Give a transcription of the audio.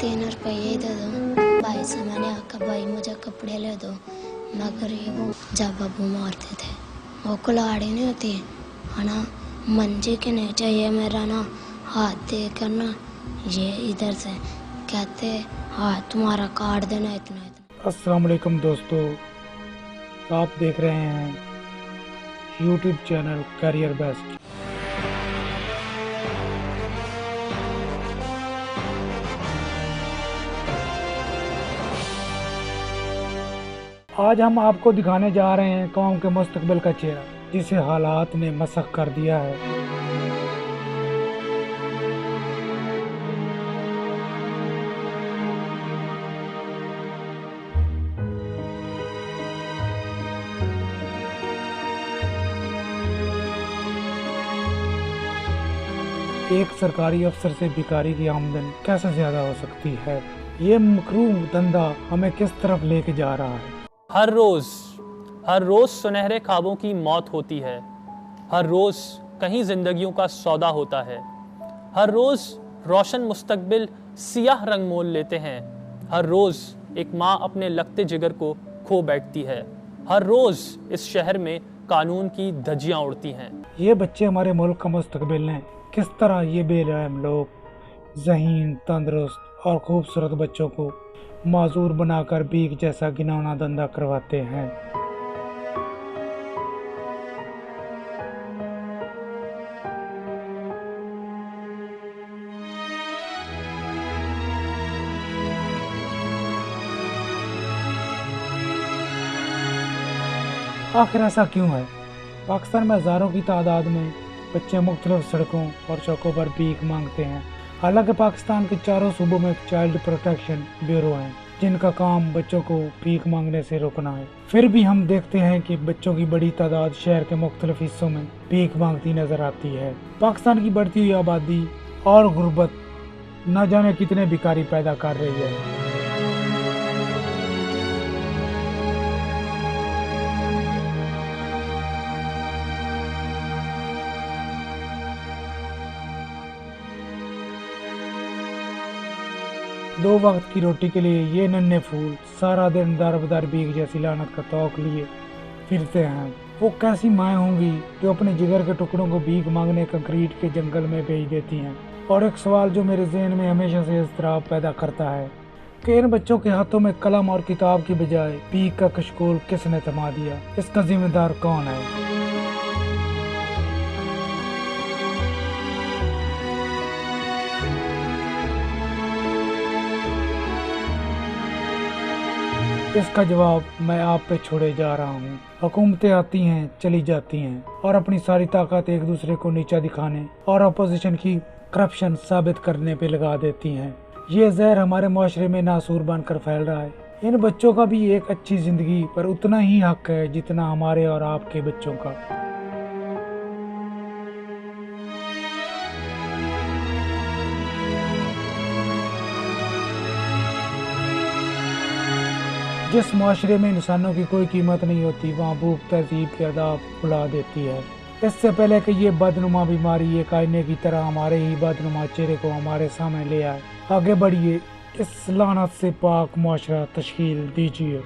3 रुपये दे दो। भाई से मैंने आकर भाई मुझे कपड़े ले दो, मैं गरीब हूँ। जब बाबू मारते थे वो कुल्हाड़ी नहीं होती है ना, मंजे के नीचे ये मेरा ना हाथ दे कर ना ये इधर से कहते हाँ तुम्हारा काट देना इतना इतना। अस्सलाम वालेकुम दोस्तों, आप देख रहे हैं यूट्यूब चैनल करियर बेस्ट। आज हम आपको दिखाने जा रहे हैं कौम के मुस्तकबिल का चेहरा, जिसे हालात ने मसख कर दिया है। एक सरकारी अफसर से भिखारी की आमदन कैसे ज्यादा हो सकती है? ये मकरूह धंधा हमें किस तरफ लेके जा रहा है? हर रोज सुनहरे ख्वाबों की मौत होती है। हर रोज कहीं जिंदगियों का सौदा होता है। हर रोज रोशन मुस्तकबिल सियाह रंग मोल लेते हैं। हर रोज एक माँ अपने लगते जिगर को खो बैठती है। हर रोज इस शहर में कानून की धज्जियां उड़ती हैं। ये बच्चे हमारे मुल्क का मुस्तकबिल हैं। किस तरह ये बेरहम लोग ज़हीन, तंदुरुस्त और खूबसूरत बच्चों को माजूर बनाकर भीख जैसा घिनौना धंधा करवाते हैं। आखिर ऐसा क्यों है? पाकिस्तान में हज़ारों की तादाद में बच्चे मुख्तलिफ सड़कों और चौकों पर भीख मांगते हैं। हालांकि पाकिस्तान के चारों सूबों में चाइल्ड प्रोटेक्शन ब्यूरो हैं, जिनका काम बच्चों को भीख मांगने से रोकना है। फिर भी हम देखते हैं कि बच्चों की बड़ी तादाद शहर के मुख्तलिफ हिस्सों में भीख मांगती नजर आती है। पाकिस्तान की बढ़ती हुई आबादी और गुर्बत न जाने कितने भिखारी पैदा कर रही है। दो वक्त की रोटी के लिए ये नन्हे फूल सारा दिन दर बदर भीख जैसी लानत का तौक लिए फिरते हैं। वो कैसी माएँ होंगी जो अपने जिगर के टुकड़ों को भीख मांगने कंक्रीट के जंगल में भेज देती हैं। और एक सवाल जो मेरे ज़हन में हमेशा से इज़्तिराब पैदा करता है कि इन बच्चों के हाथों में कलम और किताब की बजाय भीख का कशकोल किसने थमा दिया? इसका जिम्मेदार कौन है? इसका जवाब मैं आप पे छोड़े जा रहा हूँ। हुकूमतें आती हैं, चली जाती हैं और अपनी सारी ताकत एक दूसरे को नीचा दिखाने और अपोजिशन की करप्शन साबित करने पे लगा देती हैं। ये जहर हमारे माशरे में नासूर बनकर फैल रहा है। इन बच्चों का भी एक अच्छी जिंदगी पर उतना ही हक है जितना हमारे और आपके बच्चों का। जिस माशरे में इंसानों की कोई कीमत नहीं होती, वहाँ भूख तहजीब के आदाब भुला देती है। इससे पहले कि ये बदनुमा बीमारी एक आईने की तरह हमारे ही बदनुमा चेहरे को हमारे सामने ले आए, आगे बढ़िए, इस लानत से पाक माशरा तश्कील दीजिए।